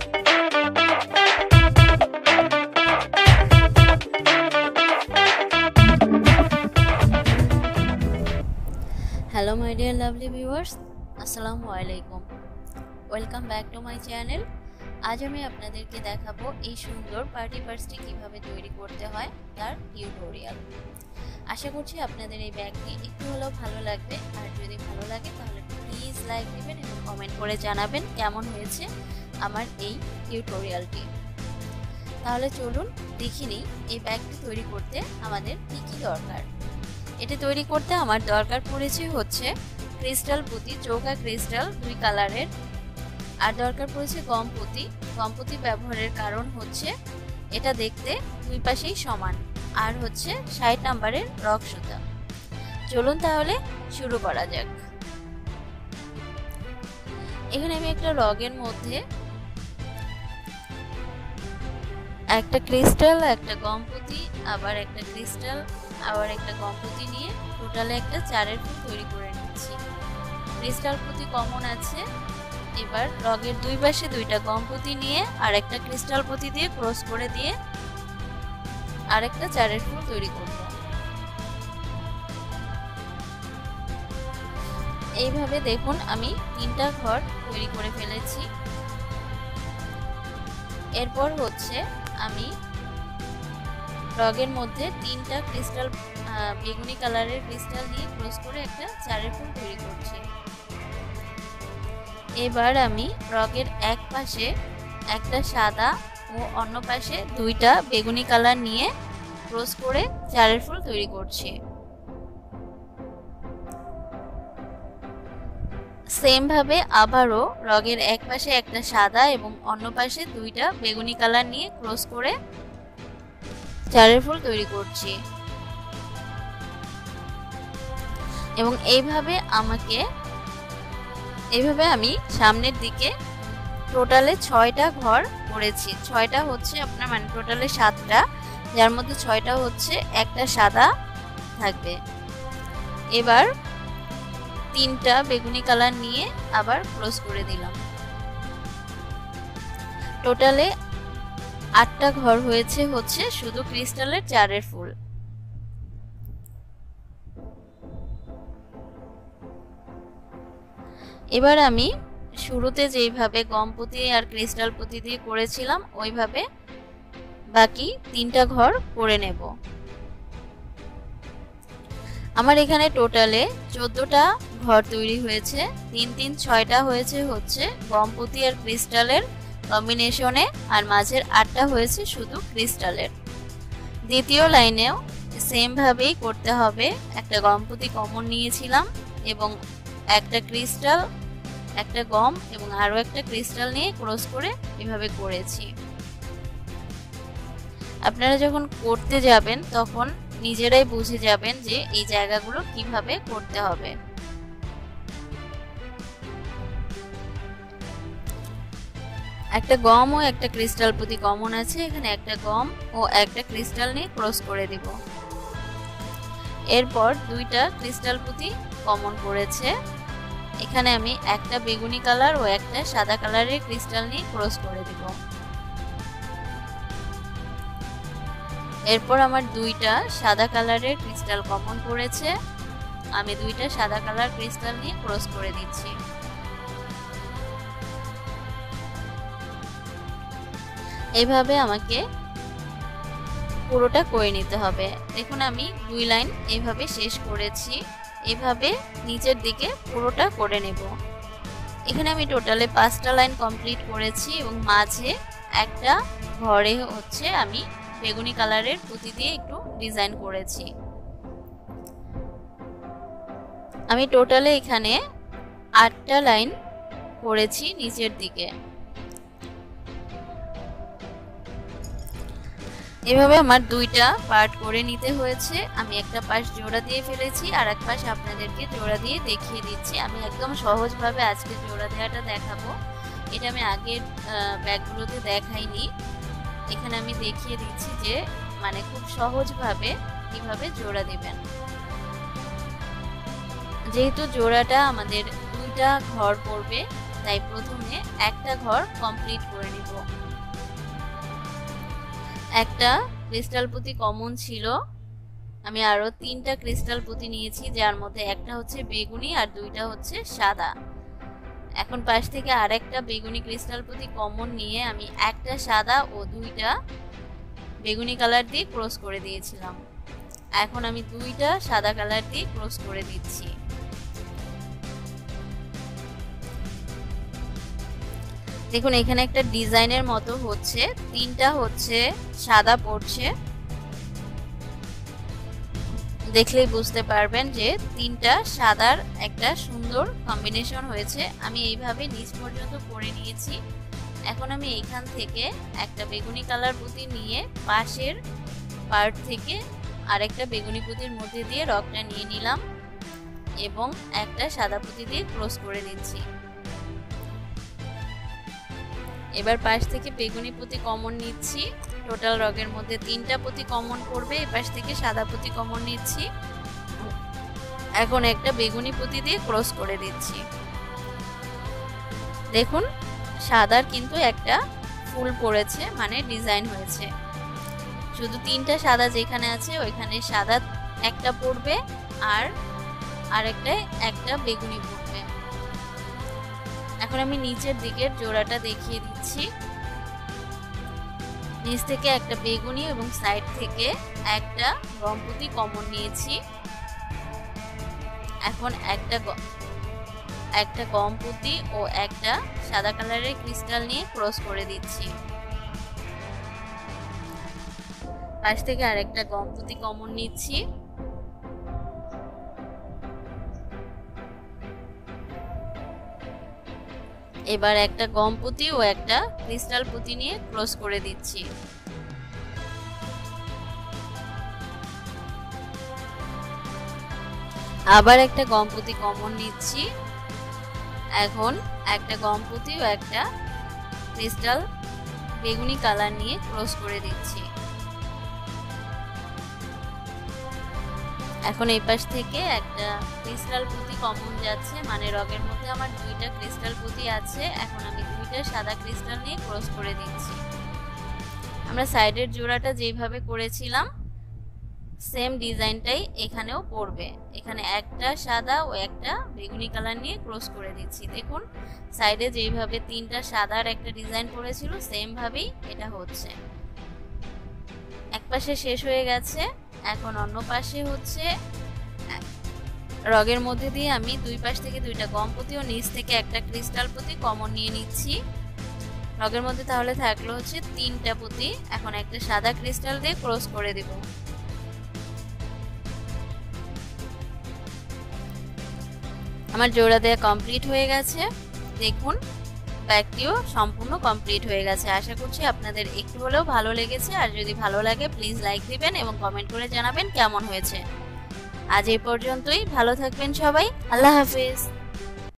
Hello my dear lovely viewers, আসসালামু আলাইকুম। Welcome back to my channel. আজ আমি আপনাদেরকে দেখাবো এই সুন্দর পার্টি পার্সটি কিভাবে তৈরি করতে হয় তার টিউটোরিয়াল। আশা করছি আপনাদের এই ব্যাগটি একটু হলেও ভালো লাগবে, আর যদি ভালো লাগে তাহলে প্লিজ লাইক দিবেন এবং কমেন্ট করে জানাবেন কেমন হয়েছে আমার এই টিউটোরিয়ালটি। তাহলে চলুন দেখে নিই এই ব্যাগটি তৈরি করতে আমাদের কী কী দরকার। এটি তৈরি করতে আমার দরকার পড়েছে হচ্ছে ক্রিস্টাল পুঁতি, চৌকা ক্রিস্টাল 2 কালারের, আর দরকার পড়েছে গম পুঁতি। গম পুঁতি ব্যবহারের কারণ হচ্ছে এটা দেখতে দুই পাশেই সমান, আর হচ্ছে 60 নম্বরের রক সুতা। চলুন তাহলে শুরু করা যাক। এখানে আমি একটা রগের মধ্যে একটা ক্রিস্টাল, একটা গম পুঁতি, আবার একটা ক্রিস্টাল, আবার একটা গম পুঁতি নিয়ে টোটালে একটা 4 ফুল তৈরি করে নিচ্ছি। ক্রিস্টাল পুঁতি কমন আছে। এবার রগের দুই পাশে 2টা গম পুঁতি নিয়ে আর একটা ক্রিস্টাল পুঁতি দিয়ে ক্রস করে দিয়ে আরেকটা 4 ফুল তৈরি করব। এইভাবে দেখুন আমি 3টা ঘর তৈরি করে ফেলেছি। এরপর হচ্ছে আমি রগের মধ্যে 3টা ক্রিস্টাল বেগুনি কালারের ক্রিস্টাল দিয়ে ক্রস করে একটা 4 ফুল তৈরি করছি। এবার আমি রগের এক পাশে একটা সাদা ও অন্য পাশে 2টা বেগুনি কালার নিয়ে ক্রস করে 4 ফুল তৈরি করছি। সেম ভাবে আবারও রগের এক পাশে একটা সাদা এবং অন্য পাশে 2টা বেগুনি কালার নিয়ে ক্রস করে 4 ফুল তৈরি করছি। এবং এইভাবে আমি সামনের দিকে টোটালে 6টা ঘর করেছি। 6টা হচ্ছে আপনার মানে টোটালে 7টা, যার মধ্যে 6টা হচ্ছে একটা সাদা থাকবে। এবার 3টা বেগুনি কালার নিয়ে আবার ক্রস করে দিলাম। টোটালে 8টা ঘর হয়েছে হচ্ছে শুধু ক্রিস্টালের 4 ফুল। এবার আমি শুরুতে যেইভাবে গম পুঁতি আর ক্রিস্টাল পুঁতি দিয়ে করেছিলাম ওইভাবে বাকি 3টা ঘর করে নেব। আমার এখানে টোটালে 14টা ঘর তৈরি হয়েছে। 3 3 6টা হয়েছে হচ্ছে গম পুঁতি আর ক্রিস্টালের কম্বিনেশনে, আর মাঝের 8টা হয়েছে শুধু ক্রিস্টালের। দ্বিতীয় লাইনেও সেম ভাবেই করতে হবে। একটা গম পুঁতি কমন নিয়েছিলাম এবং একটা ক্রিস্টাল, একটা গম এবং আরো একটা ক্রিস্টাল নিয়ে ক্রস করে এভাবে করেছি। আপনারা যখন করতে যাবেন তখন নিজেরাই বুঝে যাবেন যে এই জায়গাগুলো কিভাবে করতে হবে। একটা গম ও একটা ক্রিস্টাল পুঁতি কমন আছে, এখানে একটা গম ও একটা ক্রিস্টাল নিয়ে ক্রস করে দিব। এরপর 2টা ক্রিস্টাল পুঁতি কমন পড়েছে, এখানে আমি একটা বেগুনি কালার ও একটা সাদা কালারের ক্রিস্টাল নিয়ে ক্রস করে দিব। এরপর আমার 2টা সাদা কালারের ক্রিস্টাল কমন পড়েছে, আমি 2টা সাদা কালার ক্রিস্টাল নিয়ে ক্রস করে দিচ্ছি। এইভাবে আমাকে পুরোটা করে নিতে হবে। দেখুন আমি 2 লাইন এইভাবে শেষ করেছি। এভাবে নিচের দিকে পুরোটা করে নেব। এখানে আমি টোটালে 5টা লাইন কমপ্লিট করেছি এবং মাঝে একটা ঘরে হচ্ছে আমি বেগুনি কালারের পুঁতি দিয়ে একটু ডিজাইন করেছি। আমি টোটালে এখানে 8টা লাইন করেছি নিচের দিকে। এভাবে আমার 2টা পার্ট করে নিতে হয়েছে। আমি একটা পাশ জোড়া দিয়ে ফেলেছি, আর এক পাশ আপনাদেরকে জোড়া দিয়ে দেখিয়ে দিচ্ছি। আমি একদম সহজভাবে আজকে জোড়া দেওয়াটা দেখাবো। এটা আমি আগের ব্যাগগুলোতে দেখাইনি। এখানে আমি দেখিয়ে দিচ্ছি যে মানে খুব সহজভাবে কিভাবে জোড়া দিবেন। যেহেতু জোড়াটা আমাদের 2টা ঘর পড়বে তাই প্রথমে একটা ঘর কমপ্লিট করে নিব। একটা ক্রিস্টাল পুঁতি কমন ছিল, আমি আরো 3টা ক্রিস্টাল পুঁতি নিয়েছি, যার মধ্যে একটা হচ্ছে বেগুনি আর 2টা হচ্ছে সাদা। এখন পাশ থেকে আরেকটা বেগুনি ক্রিস্টাল পুঁতি কমন নিয়ে আমি একটা সাদা ও 2টা বেগুনি কালার দিয়ে ক্রস করে দিয়েছিলাম। এখন আমি 2টা সাদা কালার দিয়ে ক্রস করে দিচ্ছি। দেখুন এখানে একটা ডিজাইনের মতো হচ্ছে, 3টা হচ্ছে সাদা পড়ছে, দেখলেই বুঝতে পারবেন যে 3টা সাদার একটা সুন্দর কম্বিনেশন হয়েছে। আমি এইভাবে নিচ পর্যন্ত করে নিয়েছি। এখন আমি এইখান থেকে একটা বেগুনি কালার পুঁতি নিয়ে পাশের পার্ট থেকে আরেকটা বেগুনি পুঁতির মধ্যে দিয়ে রগটা নিয়ে নিলাম এবং একটা সাদা পুঁতি দিয়ে ক্রস করে দিচ্ছি। এবার পাশ থেকে বেগুনি পুঁতি কমন নিচ্ছি, টোটাল রগের মধ্যে 3টা পুঁতি কমন পড়বে। এপাশ থেকে সাদা পুঁতি কমন নিচ্ছি, এখন একটা বেগুনি পুঁতি দিয়ে ক্রস করে দিচ্ছি। দেখুন সাদার কিন্তু একটা ফুল পড়েছে, মানে ডিজাইন হয়েছে। শুধু 3টা সাদা যেখানে আছে ওইখানে সাদা একটা পড়বে আর আরেকটায় একটা বেগুনি পড়বে। এখন আমি নিচের দিকের জোড়াটা দেখিয়ে দিচ্ছি। নিচ থেকে একটা বেগুনি এবং সাইড থেকে একটা গম পুঁতি কমন নিয়েছি। এখন একটা গম পুঁতি ও একটা সাদা কালারের ক্রিস্টাল নিয়ে ক্রস করে দিচ্ছি। পাশ থেকে আরেকটা গম পুঁতি কমন নিচ্ছি। এবার একটা গম পুঁতি ও একটা ক্রিস্টাল পুঁতি নিয়ে ক্রস করে দিচ্ছি। আবার একটা গম পুঁতি কমন নিচ্ছি। এখন একটা গম পুঁতি ও একটা ক্রিস্টাল বেগুনি কালার নিয়ে ক্রস করে দিচ্ছি। এখন এই পাশ থেকে একটা ক্রিস্টাল পুঁতি কমন যাচ্ছে, মানে রগের মধ্যে আমার 2টা ক্রিস্টাল পুঁতি আছে। এখন আমি 2টা সাদা ক্রিস্টাল নিয়ে ক্রস করে দিচ্ছি। আমরা সাইডের জোড়াটা যেভাবে করেছিলাম সেম ডিজাইনটাই এখানেও পড়বে। এখানে একটা সাদা ও একটা বেগুনি কালার নিয়ে ক্রস করে দিচ্ছি। দেখুন সাইডে যেভাবে 3টা সাদার একটা ডিজাইন পড়েছিল সেম ভাবেই এটা হচ্ছে। এক পাশে শেষ হয়ে গেছে, এখন অন্য পাশে হচ্ছে। রগের মধ্যে দিয়ে আমি 2 পাশ থেকে 2টা গম পুঁতি ও নিচ থেকে একটা ক্রিস্টাল পুঁতি কমন নিয়ে নিচ্ছি। রগের মধ্যে তাহলে থাকলো হচ্ছে 3টা পুঁতি। এখন একটা সাদা ক্রিস্টাল দিয়ে ক্রস করে দেব। আমার জোড়া দেয়া কমপ্লিট হয়ে গেছে। দেখুন ব্যাগটিও সম্পূর্ণ কমপ্লিট হয়ে গেছে। আশা করছি আপনাদের একটু হলেও ভালো লেগেছে। আর যদি ভালো লাগে প্লিজ লাইক দিবেন এবং কমেন্ট করে জানাবেন কেমন হয়েছে। আজ এই পর্যন্তই, ভালো থাকবেন সবাই, আল্লাহ হাফেজ।